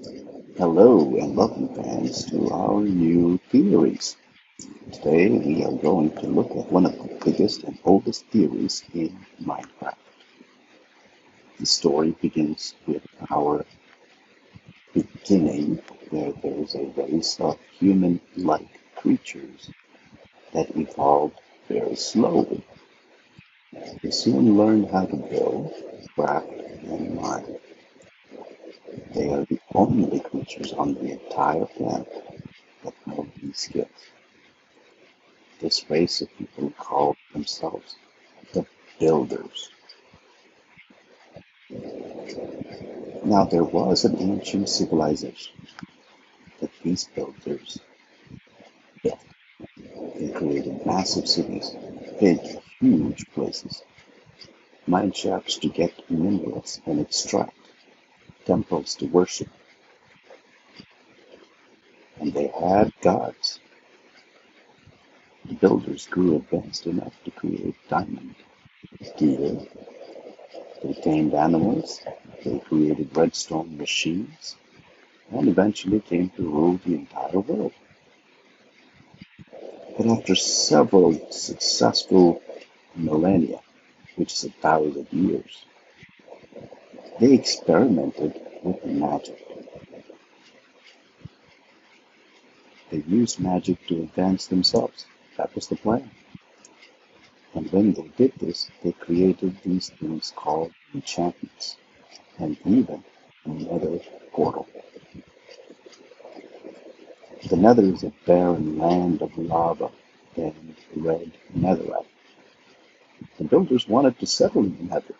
Hello and welcome fans to our new theories. Today we are going to look at one of the biggest and oldest theories in Minecraft. The story begins with our beginning where there is a race of human-like creatures that evolved very slowly. They soon learned how to build, craft, and mine. They are the only creatures on the entire planet that know these skills. This race of people called themselves the Builders. Now, there was an ancient civilization that these builders built. They created massive cities, big, huge places, mine shafts to get minerals and extract, temples to worship, and they had gods. The builders grew advanced enough to create diamond, steel, they tamed animals, they created redstone machines, and eventually came to rule the entire world. But after several successful millennia, which is 1,000 years, they experimented with magic. They used magic to advance themselves. That was the plan. And when they did this, they created these things called enchantments and even another portal. The Nether is a barren land of lava and red netherite. The builders wanted to settle in the Nether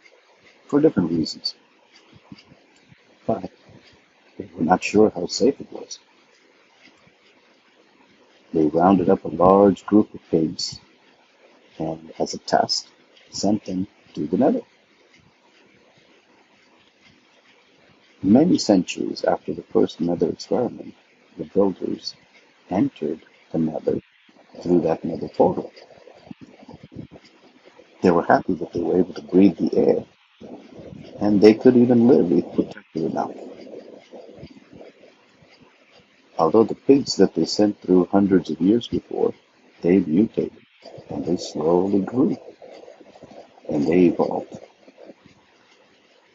for different reasons, but they were not sure how safe it was. They rounded up a large group of pigs and, as a test, sent them to the Nether. Many centuries after the first Nether experiment, the builders entered the Nether through that Nether portal. They were happy that they were able to breathe the air, and they could even live if protected enough. Although the pigs that they sent through hundreds of years before, they mutated, and they slowly grew, and they evolved.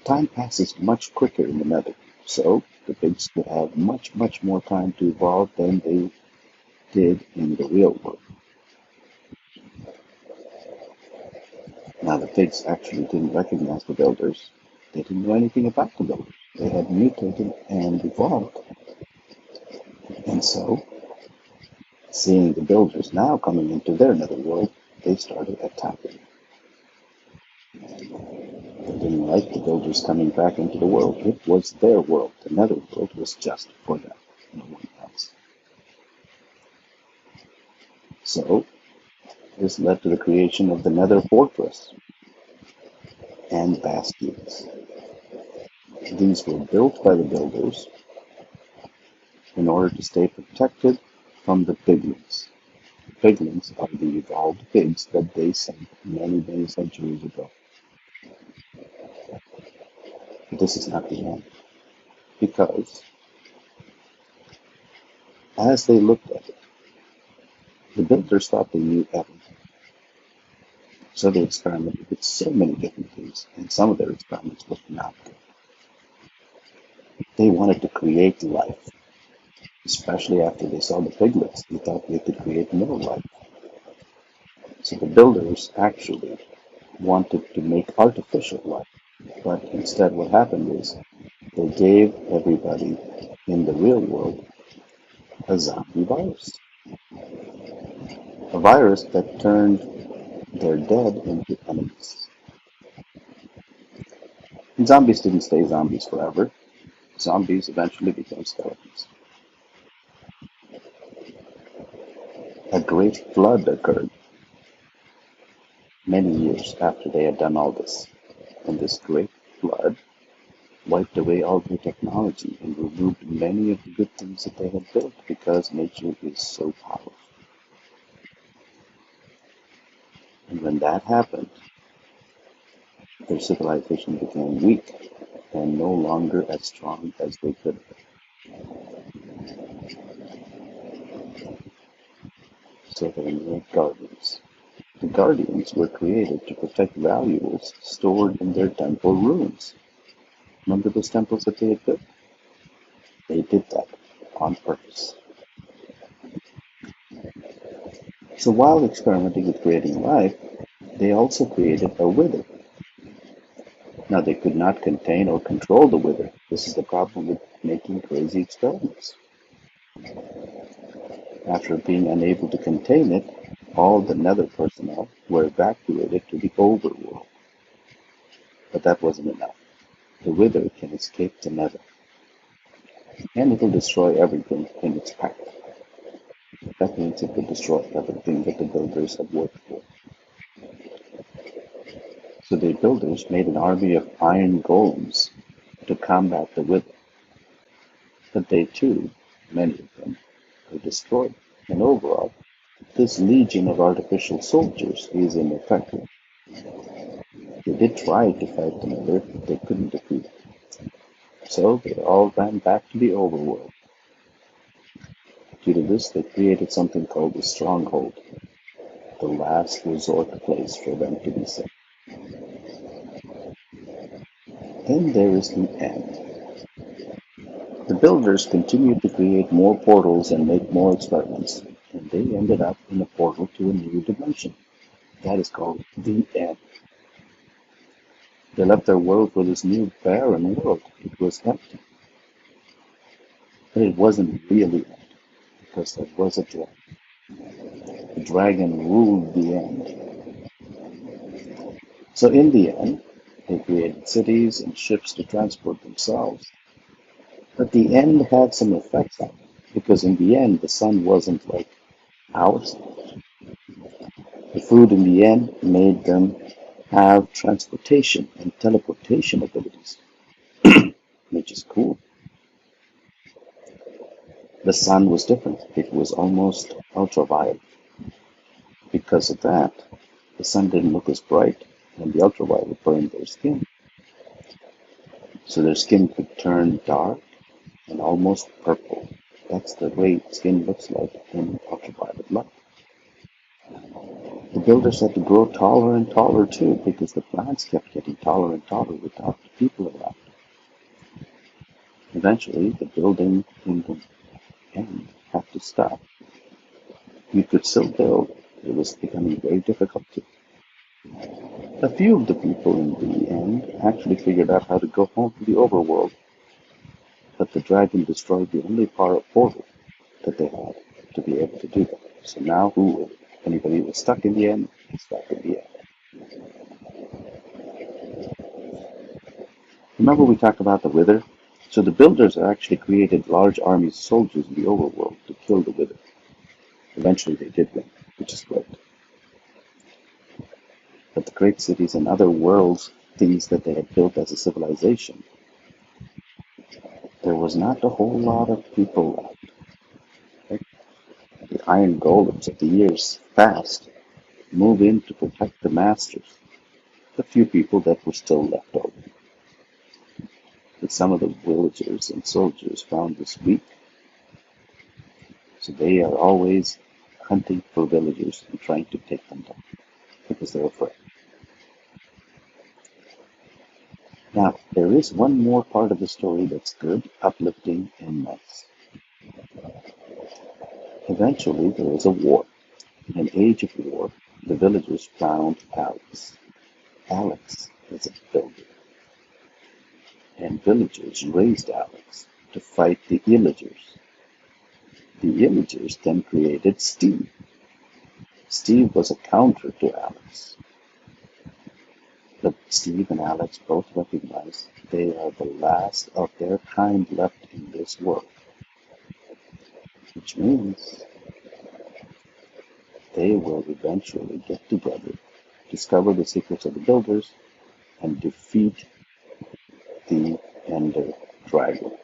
Time passes much quicker in the Nether, so the pigs could have much more time to evolve than they did in the real world. Now the pigs actually didn't recognize the builders. They didn't know anything about the builders. They had mutated and evolved. And so, seeing the builders now coming into their netherworld, they started attacking. They didn't like the builders coming back into the world. It was their world. The netherworld was just for them, no one else. So, this led to the creation of the Nether Fortress and bastions. These were built by the builders in order to stay protected from the piglins. Piglins are the evolved pigs that they sent many centuries ago. But this is not the end, because as they looked at it, the builders thought they knew everything. So they experimented with so many different things, and some of their experiments were not good. They wanted to create life, especially after they saw the piglets. They thought they could create more life. So the builders actually wanted to make artificial life. But instead what happened is they gave everybody in the real world a zombie virus. A virus that turned their dead into enemies. And zombies didn't stay zombies forever. Zombies eventually became skeletons. A great flood occurred many years after they had done all this. And this great flood wiped away all their technology and removed many of the good things that they had built because nature is so powerful. And when that happened, their civilization became weak and no longer as strong as they could have been. So they made guardians. The guardians were created to protect valuables stored in their temple ruins. Remember those temples that they had built? They did that on purpose. So while experimenting with creating life, they also created a wither. Now they could not contain or control the wither. This is the problem with making crazy experiments. After being unable to contain it, all the Nether personnel were evacuated to the overworld. But that wasn't enough. The wither can escape the Nether, and it will destroy everything in its path. That means it will destroy everything that the builders have worked for. So the builders made an army of iron golems to combat the wither. But they too, many of them, were destroyed. And overall, this legion of artificial soldiers is ineffective. They did try to fight the Nether, but they couldn't defeat it. So they all ran back to the overworld. Due to this, they created something called the Stronghold, the last resort place for them to be safe. Then there is the end. The builders continued to create more portals and make more experiments, and they ended up in a portal to a new dimension. That is called the end. They left their world for this new barren world. It was empty. But it wasn't really empty, because there was a dragon. The dragon ruled the end. So in the end, they created cities and ships to transport themselves. But the end had some effects on them, because in the end, the sun wasn't like ours. The food in the end made them have transportation and teleportation abilities, which is cool. The sun was different. It was almost ultraviolet. Because of that, the sun didn't look as bright, and the ultraviolet burned their skin. So their skin could turn dark and almost purple. That's the way skin looks like in ultraviolet light. The builders had to grow taller and taller too, because the plants kept getting taller and taller without the people around. Eventually, the building in the end had to stop. You could still build, but it was becoming very difficult to. A few of the people in the end actually figured out how to go home to the overworld, but the dragon destroyed the only portal that they had to be able to do that. So now anybody who was stuck in the end is stuck in the end. Remember we talked about the wither? So the builders actually created large armies of soldiers in the overworld to kill the wither. Eventually they did win, which is great. But the great cities and other worlds, things that they had built as a civilization, there was not a whole lot of people left. Right? The iron golems of the years past move in to protect the masters, the few people that were still left over. But some of the villagers and soldiers found this weak, so they are always hunting for villagers and trying to take them down because they're afraid. Now, there is one more part of the story that's good, uplifting, and nice. Eventually, there was a war. In an age of war, the villagers found Alex. Alex is a builder, and villagers raised Alex to fight the Illagers. The Illagers then created Steve. Steve was a counter to Alex. But Steve and Alex both recognize they are the last of their kind left in this world, which means they will eventually get together, discover the secrets of the builders, and defeat the Ender Dragon.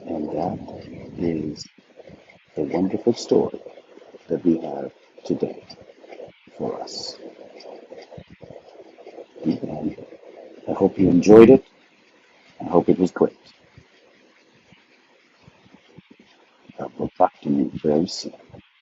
And that is the wonderful story that we have today for us. And I hope you enjoyed it. I hope it was great. We'll talk to you very soon.